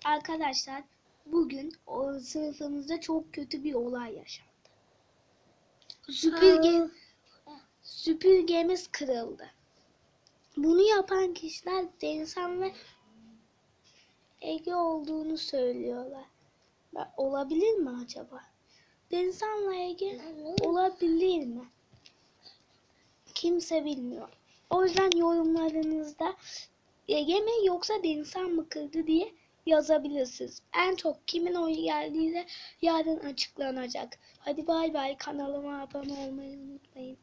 Arkadaşlar bugün o sınıfımızda çok kötü bir olay yaşandı. Süpürgemiz kırıldı. Bunu yapan kişiler Denizhan ve Ege olduğunu söylüyorlar. Olabilir mi acaba? Denizhan'la Ege olabilir mi? Kimse bilmiyor. O yüzden yorumlarınızda Ege mi yoksa Denizhan mı kırdı diye yazabilirsiniz. En çok kimin oyu geldiyse yarın açıklanacak. Hadi bay bay, kanalıma abone olmayı unutmayın.